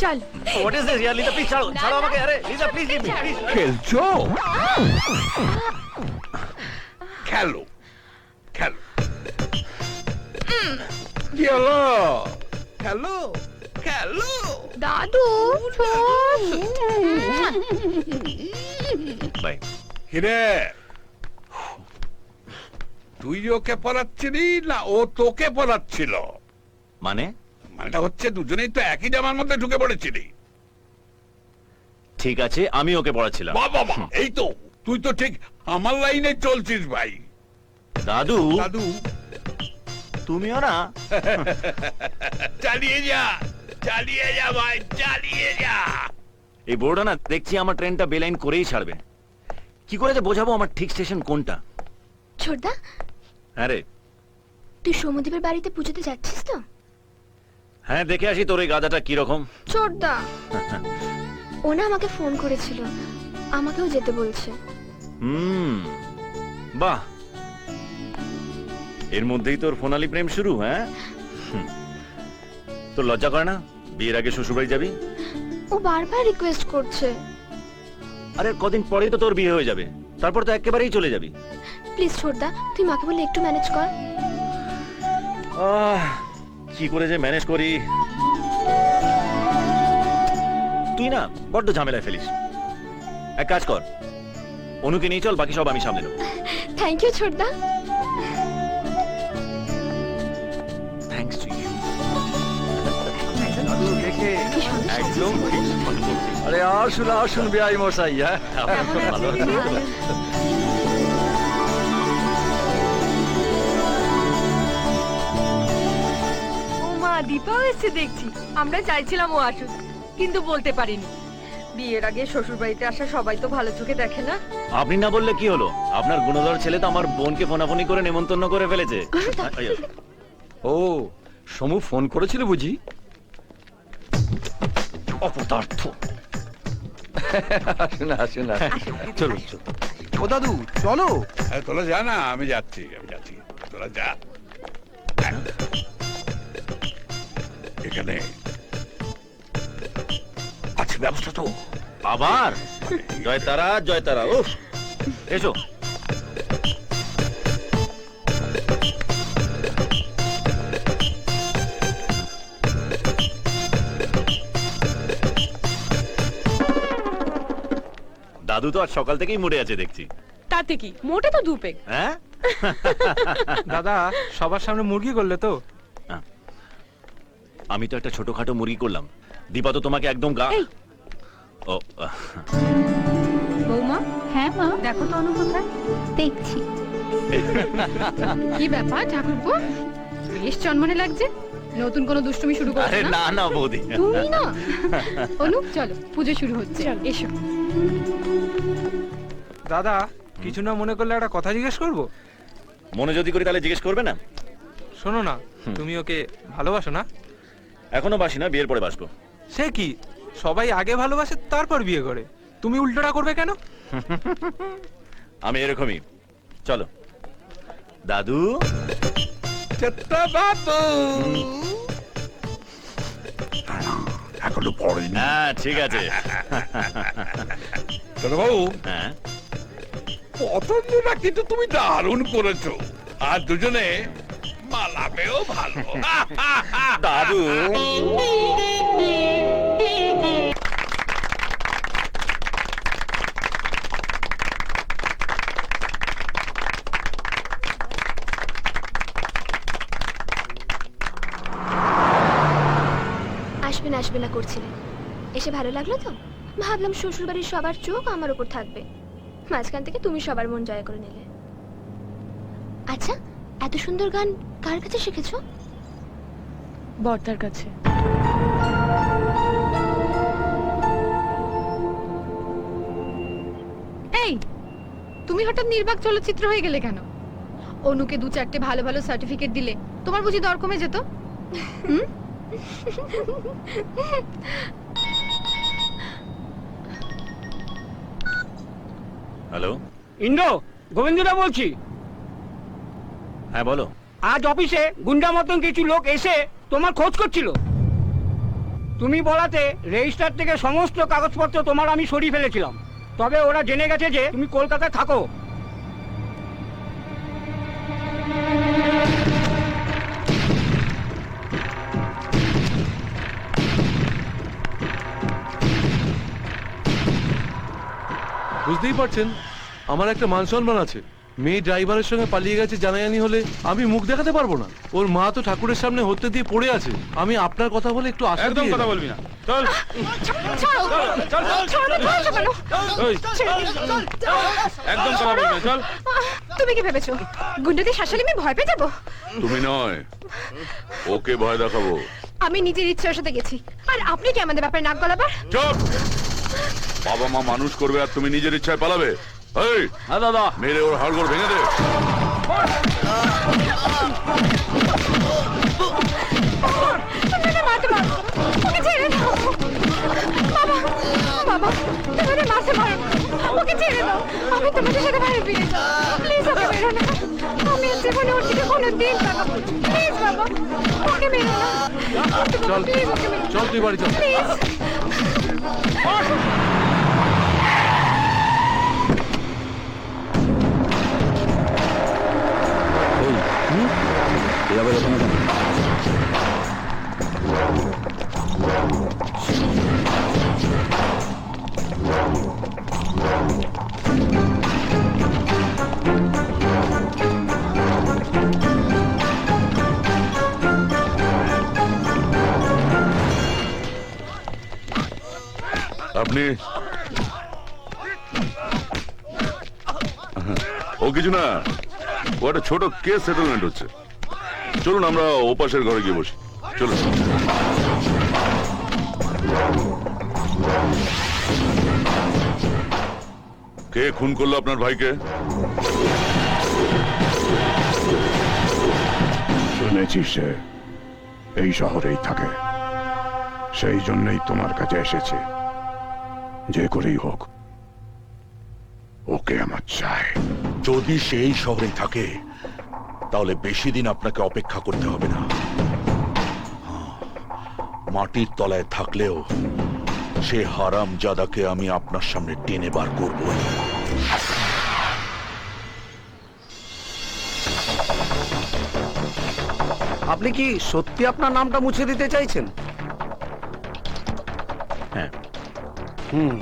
চল। What is this? Yeah, Lisa, please ছাড়ো আমাকে। আরে Lisa, please leave me, please. খেলছো? খেলো খেলো। কি হলো? খেলো খেলো। দাদু বাই। কিরে, তুই ওকে পড়াচ্ছিলি না ও তোকে পড়াচ্ছিল? মানেটা হচ্ছে দুজনেই তো একই জামার মধ্যে ঢুকে পড়েছিলি। ঠিক আছে, আমি ওকে পড়াচ্ছিলাম। বাবা, এই তো তুই তো ঠিক আমার লাইনে চলছিস ভাই। দাদু দাদু তুমিও না? চালিয়ে যা ভাই, চালিয়ে যা। এই বোর্ডটা না দেখছি আমার ট্রেনটা বেলাইন করেই ছাড়বে। কি করে যে বোঝাবো আমার ঠিক স্টেশন কোনটা? ছোটদা, হ্যাঁ রে। তুই সৌমদীপের বাড়িতে পুজোতে যাচ্ছিস তো? হ্যাঁ, দেখে আসি তোর এই গাধাটা কিরকম। ছোটদা, ও না আমাকে ফোন করেছিল, আমাকেও যেতে বলছে। বাহ, এর মধ্যেই তোর ফোনালি প্রেম শুরু? হ্যাঁ, তোর লজ্জা করে না? বিয়ের আগে শ্বশুরবাড়ি যাবি? ও বারবার রিকোয়েস্ট করছে। আরে কদিন পরেই তো তোর বিয়ে হয়ে যাবে, তারপর তো একেবারেই চলে যাবি। প্লিজ ছোটদা, তুই মাকে বলে একটু ম্যানেজ কর। কি করে যে ম্যানেজ করি। তুই না বড্ড ঝামেলায় ফেলিস। এক কাজ কর, অনুকে নিয়ে চল, বাকি সব আমি সামলে নেব। থ্যাংক ইউ ছোটদা। Thanks to you. একদম আরে আসুন বিআই মশাই। হ্যাঁ, ভালো মা, দীপাও এসে দেখছি। আমরা চাইছিলাম ও আসুক, কিন্তু বলতে পারিনি। বিয়ের আগে শ্বশুর বাড়িতে আসা সবাই তো ভালো চোখে দেখে না। আপনি না বললে কি হলো? আপনার গুণধর ছেলে তো আমার বোনকে ফোনাফোনি করে নেমন্তন্ন করে ফেলেছে। ও সমু ফোন করেছিল বুঝি? অপদার্থ। আসুন চলো। ও দাদু চলো। তোরা যা না, আমি যাচ্ছি। তোরা যা। এখানে আছে ব্যবস্থা তো? আবার জয় তারা। উফ, এসো। দাদু তো আজ সকাল থেকেই মরে আছে দেখছি। তাতে কি, মোটে তো দুপেক। হ্যাঁ, দাদা সবার সামনে মুরগি করলে তো? আমি তো একটা ছোটখাটো মুরগি করলাম। দীপা তো তোমাকে একদম ও বৌমা, হ্যাঁ মা, দেখো তো অনু কোথায়। দেখছি। কি ব্যাপার ঠাকুরপো, বেশ চনমনে লাগছে। নতুন কোনো দুষ্টুমি শুরু করছো আরে না? না বৌদি, তুমি না। অনু চলো, পুজো শুরু হচ্ছে, এসো। দাদা কিছু না মনে করলে একটা কথা জিজ্ঞেস করবো? মনে যদি করি তাহলে জিজ্ঞেস করবে না? শোনো না, তুমি ওকে ভালোবাসো না? এখনো বাসি না, বিয়ের পরে বাসবো। সে কি, সবাই আগে ভালোবাসে তারপর বিয়ে করে, তুমি উল্টোটা করবে কেন? আমি এরকমই। চলো দাদু। বাবু এখনো পড়েনি। হ্যাঁ ঠিক আছে। বাবু, হ্যাঁ, পছন্দটা কিন্তু তুমি দারুণ করেছো, আর দুজনে মালাবেও ভালো। দাদু। আসবে না করছিলেন, এসে ভালো লাগলো তো। ভাবলাম শ্বশুর বাড়ির সবার চোখ আমার উপর থাকবে, মাঝখান থেকে তুমি সবার মন জয় করে নিলে। আচ্ছা, এত সুন্দর গান কার কাছে শিখেছো? বর্তার কাছে। এই, তুমি হঠাৎ নির্বাক চলচ্চিত্র হয়ে গেলে কেন? অনুকে 2-4টে ভালো ভালো সার্টিফিকেট দিলে তোমার বুঝি দর কমে যেত? হ্যালো, ইন্দ্র, গোবিন্দদা বলছি। হ্যাঁ বলো। আজ অফিসে গুন্ডা মতন কিছু লোক এসে তোমার খোঁজ করছিল। তুমি বলাতে রেজিস্টার থেকে সমস্ত কাগজপত্র তোমার আমি সরিয়ে ফেলেছিলাম। তবে ওরা জেনে গেছে যে তুমি কলকাতায় থাকো। বুঝতেই পারছেন আমার একটা মান সম্মান আছে। মেয়ে ড্রাইভারের সঙ্গে পালিয়ে গেছে জানাজানি হলে আমি মুখ দেখাতে পারবো না। ওর মা তো ঠাকুরের সামনে হতে দিয়ে পড়ে আছে। আমি আপনার কথা বলে একটু আশা একদম দিয়ে কথা এলাম। বলবি না, চল। ছাড়ো চল, চল, ছাড়ো, ধরছো কেন? ওই, একদম কথা বলবি না, চল। তুমি কি ভেবেছো গুন্ডাদের শাসালে আমি ভয় পেয়ে যাবো? তুমি নয়, ওকে ভয় দেখাবো। আমি নিজের ইচ্ছার সাথে গেছি, আর আপনি কি আমাদের ব্যাপারে নাক গলাবার? চুপ! বাবা মা মানুষ করবে আর তুমি নিজের ইচ্ছায় পালাবে? এই, হ্যাঁ দাদা। মেরে ওর হাড়গোড় ভেঙে দে। তুমি মারতে পারো, ওকে ছেড়ে দাও। বাবা, বাবা, তুমি ওকে মারতে পারো না। ওকে ছেড়ে দাও, আমি তোমাদের সাথে বাইরে ফিরে যাবো। প্লিজ ওকে মেরো না। আমি আর জীবনে ওর দিকে কোনো দিন তাকাবো না। প্লিজ বাবা, ওকে মেরো না। চল প্লিজ ওকে মেরো না। চল তুই বাড়ি চল। প্লিজ। এভাবে ওখানে কেন? আপনি ও কিছু না, ও একটা ছোট কেস সেটেলমেন্ট হচ্ছে। চলুন আমরা ওপাশের ঘরে গিয়ে বসি, চলুন। কে খুন করলো আপনার ভাইকে? শুনেছি সে এই শহরেই থাকে, সেই জন্যই তোমার কাছে এসেছে। যে করেই হোক ওকে আমার চাই। যদি সেই শহরেই থাকে তাহলে বেশি দিন আপনাকে অপেক্ষা করতে হবে না। মাটির তলায় থাকলেও সে হারামজাদাকে আমি আপনার সামনে টেনে বার করব। আপনি কি সত্যি আপনার নামটা মুছে দিতে চাইছেন? হ্যাঁ। হুম।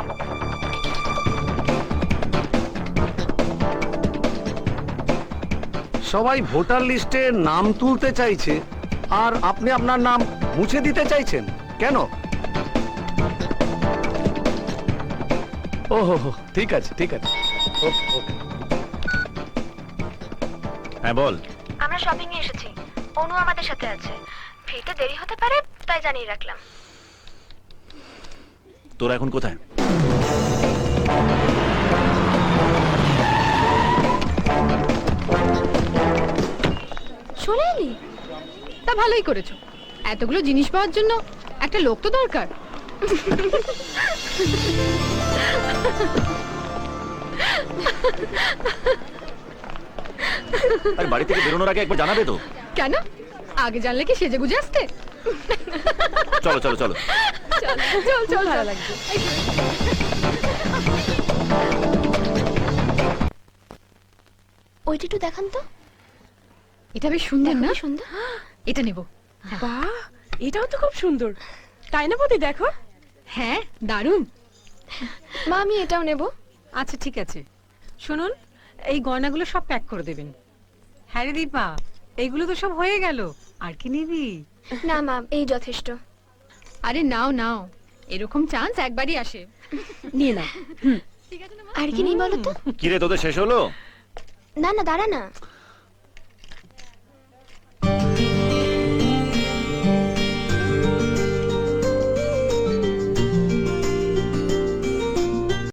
সবাই ভোটার লিস্টে নাম তুলতে চাইছে আর আপনি আপনার নাম মুছে দিতে চাইছেন কেন? ওহো, ঠিক আছে ঠিক আছে। ওকে। হ্যাঁ বল। আমরা শপিং এ এসেছি, অনু আমাদের সাথে আছে। ফিরতে দেরি হতে পারে, তাই জানিয়ে রাখলাম। তোরা এখন কোথায়? চলে এলি? তা ভালোই করেছো, এতগুলো জিনিস পাওয়ার জন্য একটা লোক তো দরকার। আর বাড়ি থেকে বেরোনোর আগে একবার জানাবে তো। কেন? আগে জানলে কি সেজে গুজে আসতে? চলো চলো চলো। চল চল, ভালো লাগছে। ওইটা একটু দেখান তো। এটা বেশ সুন্দর না? সুন্দর। এটা নেব। বাহ, এটাও তো খুব সুন্দর, তাই না বৌদি? দেখো। হ্যাঁ, দারুণ। মা, আমি এটাও নেব। আচ্ছা ঠিক আছে, শুনুন, এই গয়নাগুলো সব প্যাক করে দেবেন। হ্যাঁ রে দীপা, এইগুলো তো সব হয়ে গেল, আর কি নিবি? না মা, এই যথেষ্ট। আরে নাও নাও, এরকম চান্স একবারই আসে। নিয়ে না। আর কি নেই বলো তো? কিরে তোদের শেষ হলো? না না, দাঁড়া না।